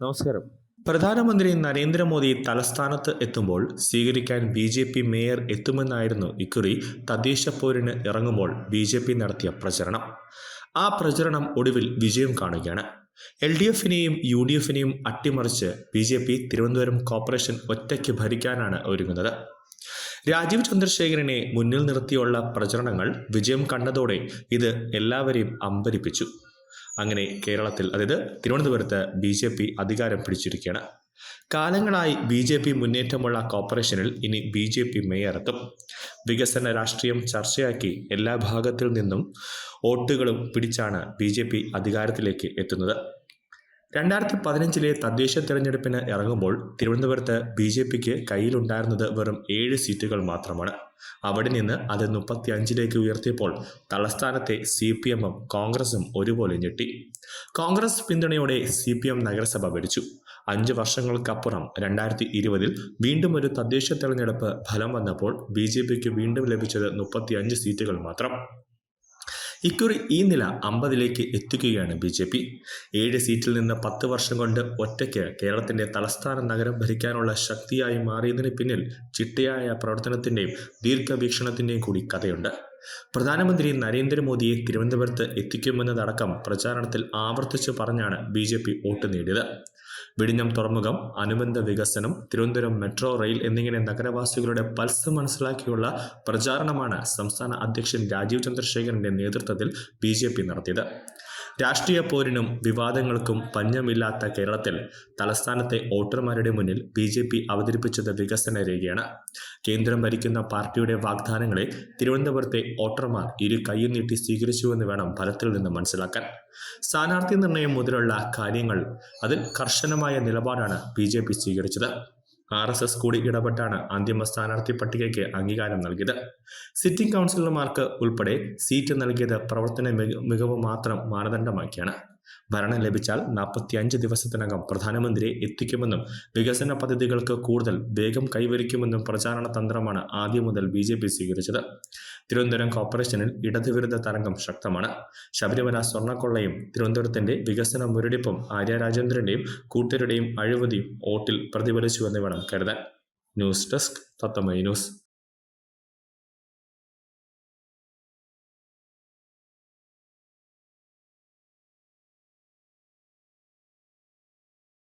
നമസ്കാരം. പ്രധാനമന്ത്രി നരേന്ദ്രമോദി തലസ്ഥാനത്ത് എത്തുമ്പോൾ സ്വീകരിക്കാൻ ബി.ജെ.പി. മേയർ എത്തുമെന്നായിരുന്നു ഇക്കുറി തദ്ദേശ പോരിന് ഇറങ്ങുമ്പോൾ ബി.ജെ.പി. നടത്തിയ പ്രചരണം. ആ പ്രചരണം ഒടുവിൽ വിജയം കാണുകയാണ്. LDF-നെയും UDF-നെയും അട്ടിമറിച്ച് ബി.ജെ.പി. തിരുവനന്തപുരം കോർപ്പറേഷൻ ഒറ്റയ്ക്ക് ഭരിക്കാനാണ് ഒരുങ്ങുന്നത്. രാജീവ് ചന്ദ്രശേഖരനെ മുന്നിൽ നിർത്തിയുള്ള പ്രചരണങ്ങൾ വിജയം കണ്ടതോടെ ഇത് എല്ലാവരെയും അമ്പരിപ്പിച്ചു. അങ്ങനെ കേരളത്തിൽ, അതായത് തിരുവനന്തപുരത്ത് ബി.ജെ.പി. അധികാരം പിടിച്ചിരിക്കുകയാണ്. കാലങ്ങളായി ബി.ജെ.പി. മുന്നേറ്റമുള്ള കോർപ്പറേഷനിൽ ഇനി ബി.ജെ.പി. മേയർ എത്തും. വികസന രാഷ്ട്രീയം ചർച്ചയാക്കി എല്ലാ ഭാഗത്തിൽ നിന്നും വോട്ടുകളും പിടിച്ചാണ് ബി.ജെ.പി. അധികാരത്തിലേക്ക് എത്തുന്നത്. 2015 തദ്ദേശ തെരഞ്ഞെടുപ്പിന് ഇറങ്ങുമ്പോൾ തിരുവനന്തപുരത്ത് ബി.ജെ.പിക്ക് കയ്യിലുണ്ടായിരുന്നത് വെറും 7 സീറ്റുകൾ മാത്രമാണ്. അവിടെ നിന്ന് അത് 35 ഉയർത്തിയപ്പോൾ തലസ്ഥാനത്തെ CPM-ഉം കോൺഗ്രസും ഒരുപോലെ ഞെട്ടി. കോൺഗ്രസ് പിന്തുണയോടെ CPM നഗരസഭ ഭരിച്ചു. 5 വർഷങ്ങൾക്കപ്പുറം 2020 വീണ്ടും ഒരു തദ്ദേശ തെരഞ്ഞെടുപ്പ് ഫലം വന്നപ്പോൾ ബി.ജെ.പിക്ക് വീണ്ടും ലഭിച്ചത് 35 സീറ്റുകൾ മാത്രം. ഇക്കുറി ഈ നില 50 എത്തിക്കുകയാണ് ബി.ജെ.പി. 7 സീറ്റിൽ നിന്ന് 10 വർഷം കൊണ്ട് ഒറ്റയ്ക്ക് കേരളത്തിന്റെ തലസ്ഥാന നഗരം ഭരിക്കാനുള്ള ശക്തിയായി മാറിയതിന് പിന്നിൽ ചിട്ടയായ പ്രവർത്തനത്തിന്റെയും ദീർഘവീക്ഷണത്തിന്റെയും കൂടി കഥയുണ്ട്. പ്രധാനമന്ത്രി നരേന്ദ്രമോദിയെ തിരുവനന്തപുരത്ത് എത്തിക്കുമെന്നതടക്കം പ്രചാരണത്തിൽ ആവർത്തിച്ചു പറഞ്ഞാണ് ബി.ജെ.പി. വോട്ട് നേടിയത്. വിഴിഞ്ഞം തുറമുഖം, അനുബന്ധ വികസനം, തിരുവനന്തപുരം മെട്രോ റെയിൽ എന്നിങ്ങനെ നഗരവാസികളുടെ പൾസ് മനസ്സിലാക്കിയുള്ള പ്രചാരണമാണ് സംസ്ഥാന അധ്യക്ഷൻ രാജീവ് ചന്ദ്രശേഖരന്റെ നേതൃത്വത്തിൽ ബി.ജെ.പി. നടത്തിയത്. രാഷ്ട്രീയ പോരിനും വിവാദങ്ങൾക്കും പഞ്ഞമില്ലാത്ത കേരളത്തിൽ തലസ്ഥാനത്തെ വോട്ടർമാരുടെ മുന്നിൽ ബി.ജെ.പി. അവതരിപ്പിച്ചത് വികസന രേഖയാണ്. കേന്ദ്രം ഭരിക്കുന്ന പാർട്ടിയുടെ വാഗ്ദാനങ്ങളെ തിരുവനന്തപുരത്തെ വോട്ടർമാർ ഇരു കൈയും നീട്ടി സ്വീകരിച്ചുവെന്ന് വേണം ഫലത്തിൽ നിന്ന് മനസ്സിലാക്കാൻ. സ്ഥാനാർത്ഥി നിർണയം മുതലുള്ള കാര്യങ്ങൾ അതിൽ കർശനമായ നിലപാടാണ് ബി.ജെ.പി. സ്വീകരിച്ചത്. RSS കൂടി ഇടപെട്ടാണ് അന്തിമ സ്ഥാനാർത്ഥി പട്ടികയ്ക്ക് അംഗീകാരം നൽകിയത്. സിറ്റിംഗ് കൗൺസിലർമാർക്ക് ഉൾപ്പെടെ സീറ്റ് നൽകിയത് പ്രവർത്തന മികവ് മാത്രം മാനദണ്ഡമാക്കിയാണ്. ഭരണം ലഭിച്ചാൽ 45 ദിവസത്തിനകം പ്രധാനമന്ത്രിയെ എത്തിക്കുമെന്നും വികസന പദ്ധതികൾക്ക് കൂടുതൽ വേഗം കൈവരിക്കുമെന്നും പ്രചാരണ തന്ത്രമാണ് ആദ്യം മുതൽ ബി.ജെ.പി. സ്വീകരിച്ചത്. തിരുവനന്തപുരം കോർപ്പറേഷനിൽ ഇടതുവിരുദ്ധ തരംഗം ശക്തമാണ്. ശബരിമല സ്വർണ്ണക്കൊള്ളയും തിരുവനന്തപുരത്തിന്റെ വികസന മുരടിപ്പും ആര്യ രാജേന്ദ്രന്റെയും കൂട്ടരുടെയും അഴിമതിയും വോട്ടിൽ പ്രതിഫലിച്ചുവെന്ന് വേണം കരുതാൻ. News desk Tatwamayi news.